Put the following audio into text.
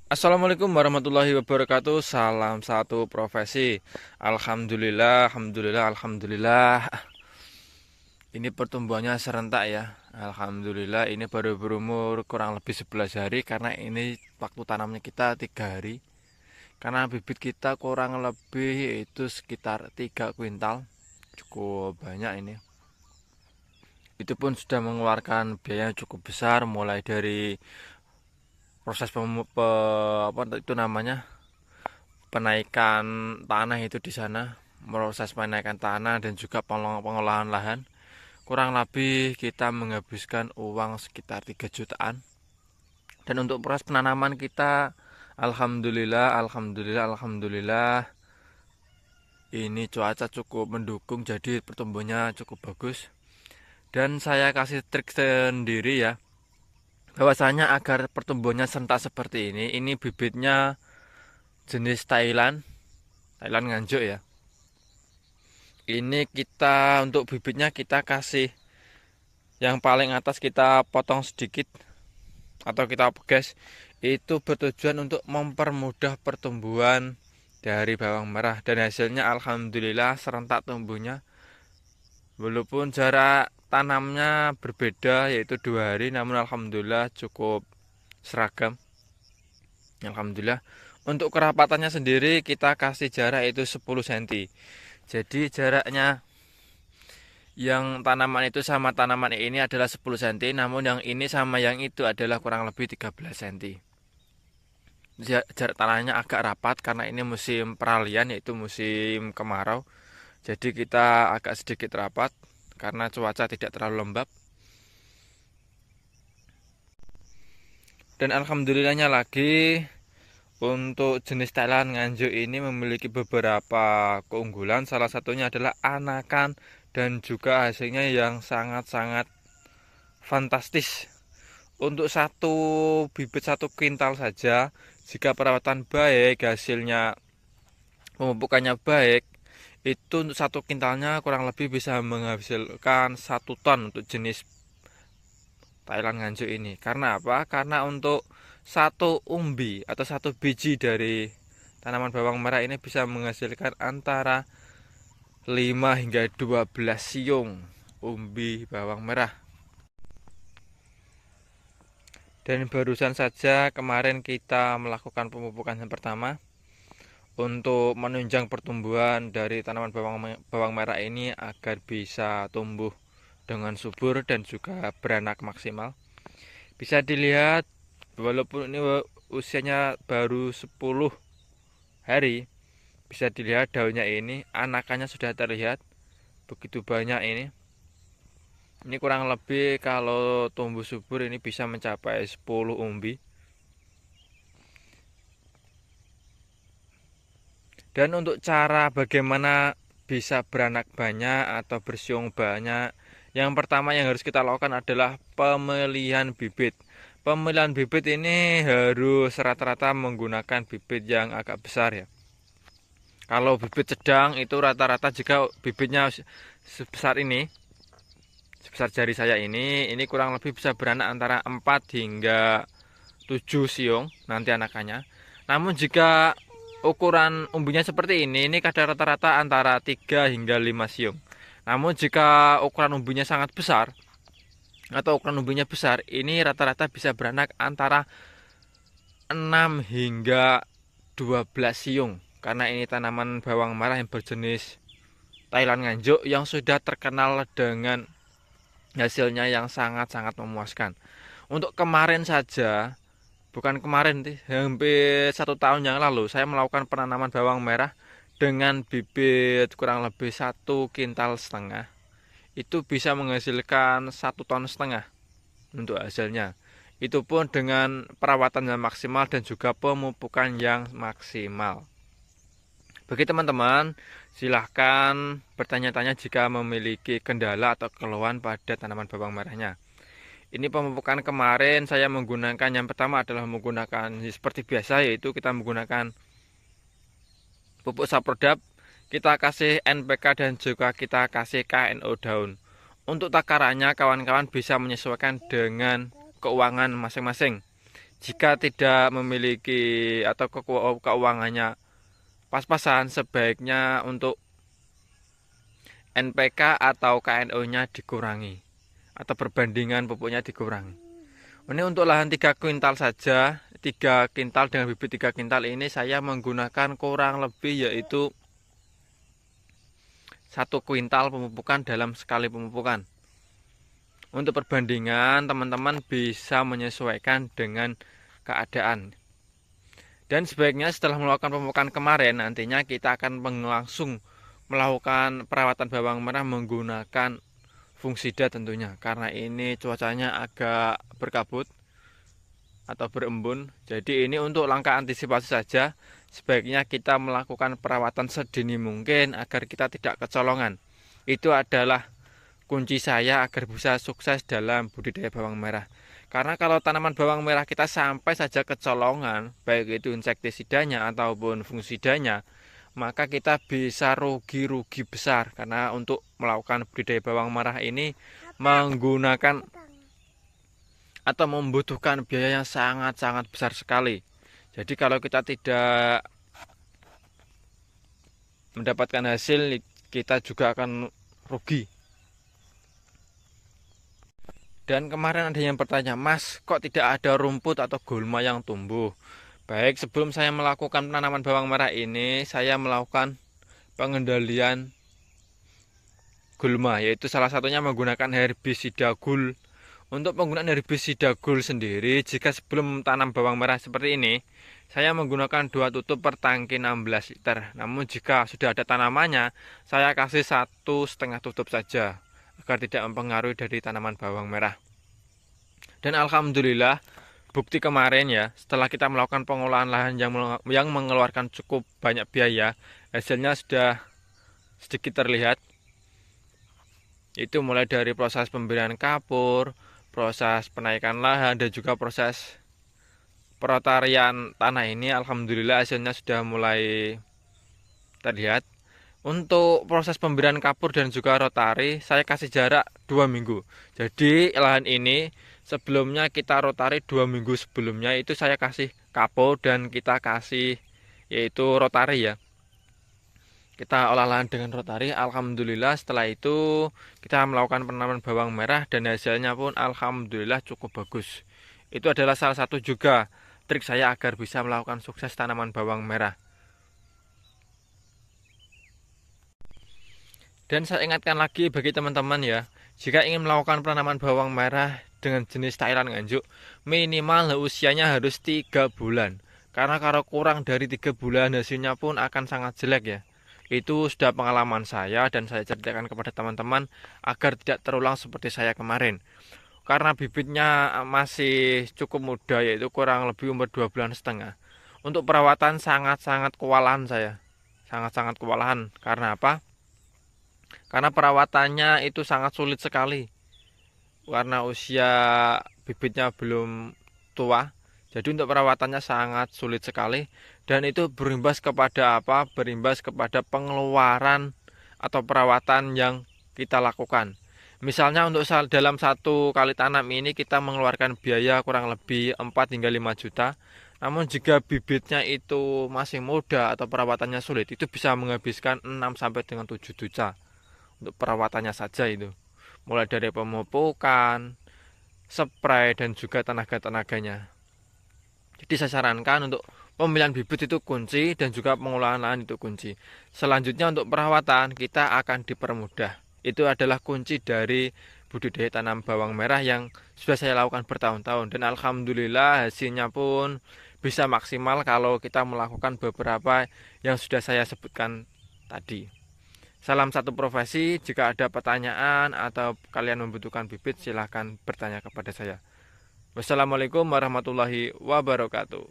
Assalamualaikum warahmatullahi wabarakatuh. Salam satu profesi. Alhamdulillah, alhamdulillah, alhamdulillah. Ini pertumbuhannya serentak ya. Alhamdulillah ini baru berumur kurang lebih 11 hari karena ini waktu tanamnya kita 3 hari. Karena bibit kita kurang lebih itu sekitar 3 kuintal. Cukup banyak ini. Itu pun sudah mengeluarkan biaya cukup besar mulai dari proses apa itu namanya penaikan tanah itu di sana, proses penaikan tanah dan juga pengolahan lahan. Kurang lebih kita menghabiskan uang sekitar 3 jutaan. Dan untuk proses penanaman kita alhamdulillah, alhamdulillah, alhamdulillah ini cuaca cukup mendukung jadi pertumbuhannya cukup bagus. Dan saya kasih trik sendiri ya. Bahwasanya agar pertumbuhannya serentak seperti ini bibitnya jenis Thailand, Thailand nganjuk ya. Ini kita untuk bibitnya kita kasih yang paling atas kita potong sedikit atau kita pegas, itu bertujuan untuk mempermudah pertumbuhan dari bawang merah dan hasilnya alhamdulillah serentak tumbuhnya walaupun jarak tanamnya berbeda yaitu 2 hari, namun alhamdulillah cukup seragam. Alhamdulillah untuk kerapatannya sendiri kita kasih jarak itu 10 cm, jadi jaraknya yang tanaman itu sama tanaman ini adalah 10 cm, namun yang ini sama yang itu adalah kurang lebih 13 cm. Jarak tanahnya agak rapat karena ini musim peralihan yaitu musim kemarau. Jadi kita agak sedikit rapat karena cuaca tidak terlalu lembab. Dan alhamdulillahnya lagi untuk jenis Thailand nganjuk ini memiliki beberapa keunggulan. Salah satunya adalah anakan dan juga hasilnya yang sangat-sangat fantastis. Untuk satu bibit 1 kuintal saja, jika perawatan baik, hasilnya pemupukannya baik, itu untuk 1 kuintalnya kurang lebih bisa menghasilkan 1 ton untuk jenis Thailand nganjuk ini. Karena apa? Karena untuk satu umbi atau satu biji dari tanaman bawang merah ini bisa menghasilkan antara 5 hingga 12 siung umbi bawang merah. Dan barusan saja kemarin kita melakukan pemupukan yang pertama untuk menunjang pertumbuhan dari tanaman bawang merah ini agar bisa tumbuh dengan subur dan juga beranak maksimal. Bisa dilihat walaupun ini usianya baru 10 hari, bisa dilihat daunnya ini anakannya sudah terlihat begitu banyak ini. Ini kurang lebih kalau tumbuh subur ini bisa mencapai 10 umbi. Dan untuk cara bagaimana bisa beranak banyak atau bersiung banyak, yang pertama yang harus kita lakukan adalah pemilihan bibit. Pemilihan bibit ini harus rata-rata menggunakan bibit yang agak besar ya. Kalau bibit sedang itu rata-rata jika bibitnya sebesar ini, sebesar jari saya ini kurang lebih bisa beranak antara 4 hingga 7 siung nanti anakannya. Namun jika ukuran umbinya seperti ini kadar rata-rata antara 3 hingga 5 siung. Namun jika ukuran umbinya sangat besar atau ukuran umbinya besar, ini rata-rata bisa beranak antara 6 hingga 12 siung. Karena ini tanaman bawang merah yang berjenis Thailand nganjuk yang sudah terkenal dengan hasilnya yang sangat-sangat memuaskan. Untuk kemarin saja, bukan kemarin, hampir 1 tahun yang lalu saya melakukan penanaman bawang merah dengan bibit kurang lebih 1,5 kintal. Itu bisa menghasilkan 1,5 ton untuk hasilnya. Itu pun dengan perawatan yang maksimal dan juga pemupukan yang maksimal. Bagi teman-teman, silahkan bertanya-tanya jika memiliki kendala atau keluhan pada tanaman bawang merahnya. Ini pemupukan kemarin saya menggunakan, yang pertama adalah menggunakan seperti biasa, yaitu kita menggunakan pupuk saprodap, kita kasih NPK dan juga kita kasih KNO daun. Untuk takarannya kawan-kawan bisa menyesuaikan dengan keuangan masing-masing. Jika tidak memiliki atau keuangannya pas-pasan, sebaiknya untuk NPK atau KNO-nya dikurangi atau perbandingan pupuknya dikurangi. Ini untuk lahan 3 kuintal saja, 3 kintal dengan bibit 3 kintal ini saya menggunakan kurang lebih yaitu 1 kuintal pemupukan dalam sekali pemupukan. Untuk perbandingan, teman-teman bisa menyesuaikan dengan keadaan. Dan sebaiknya setelah melakukan pemupukan kemarin, nantinya kita akan langsung melakukan perawatan bawang merah menggunakan fungisida tentunya. Karena ini cuacanya agak berkabut atau berembun. Jadi ini untuk langkah antisipasi saja. Sebaiknya kita melakukan perawatan sedini mungkin agar kita tidak kecolongan. Itu adalah kunci saya agar bisa sukses dalam budidaya bawang merah. Karena kalau tanaman bawang merah kita sampai saja kecolongan, baik itu insektisidanya ataupun fungisidanya, maka kita bisa rugi-rugi besar. Karena untuk melakukan budidaya bawang merah ini menggunakan atau membutuhkan biaya yang sangat-sangat besar sekali. Jadi kalau kita tidak mendapatkan hasil, kita juga akan rugi. Dan kemarin ada yang bertanya, Mas, kok tidak ada rumput atau gulma yang tumbuh? Baik, sebelum saya melakukan penanaman bawang merah ini, saya melakukan pengendalian gulma, yaitu salah satunya menggunakan herbisida gul. Untuk penggunaan herbisida gul sendiri, jika sebelum tanam bawang merah seperti ini, saya menggunakan 2 tutup per tangki 16 liter. Namun jika sudah ada tanamannya, saya kasih 1,5 tutup saja, agar tidak mempengaruhi dari tanaman bawang merah. Dan alhamdulillah, bukti kemarin ya, setelah kita melakukan pengolahan lahan yang mengeluarkan cukup banyak biaya, hasilnya sudah sedikit terlihat. Itu mulai dari proses pemberian kapur, proses penaikan lahan, dan juga proses perotarian tanah ini. Alhamdulillah hasilnya sudah mulai terlihat. Untuk proses pemberian kapur dan juga rotari, saya kasih jarak 2 minggu. Jadi lahan ini sebelumnya kita rotari 2 minggu sebelumnya itu saya kasih kapur dan kita kasih yaitu rotari ya. Kita olah lahan dengan rotari. Alhamdulillah setelah itu kita melakukan penanaman bawang merah dan hasilnya pun alhamdulillah cukup bagus. Itu adalah salah satu juga trik saya agar bisa melakukan sukses tanaman bawang merah. Dan saya ingatkan lagi bagi teman-teman ya, jika ingin melakukan penanaman bawang merah dengan jenis Thailand Nganjuk, minimal usianya harus 3 bulan. Karena kalau kurang dari 3 bulan hasilnya pun akan sangat jelek ya. Itu sudah pengalaman saya dan saya ceritakan kepada teman-teman agar tidak terulang seperti saya kemarin. Karena bibitnya masih cukup muda, yaitu kurang lebih umur 2,5 bulan. Untuk perawatan sangat-sangat kewalahan saya. Sangat-sangat kewalahan. Karena apa? Karena perawatannya itu sangat sulit sekali. Karena usia bibitnya belum tua. Jadi untuk perawatannya sangat sulit sekali. Dan itu berimbas kepada apa? Berimbas kepada pengeluaran atau perawatan yang kita lakukan. Misalnya untuk dalam 1 kali tanam ini kita mengeluarkan biaya kurang lebih 4 hingga 5 juta. Namun jika bibitnya itu masih muda atau perawatannya sulit, itu bisa menghabiskan 6 sampai dengan 7 juta untuk perawatannya saja itu. Mulai dari pemupukan, spray dan juga tenaga-tenaganya. Jadi saya sarankan untuk pemilihan bibit itu kunci dan juga pengolahan lahan itu kunci. Selanjutnya untuk perawatan kita akan dipermudah. Itu adalah kunci dari budidaya tanam bawang merah yang sudah saya lakukan bertahun-tahun. Dan alhamdulillah hasilnya pun bisa maksimal kalau kita melakukan beberapa yang sudah saya sebutkan tadi. Salam satu profesi, jika ada pertanyaan atau kalian membutuhkan bibit silahkan bertanya kepada saya. Wassalamualaikum warahmatullahi wabarakatuh.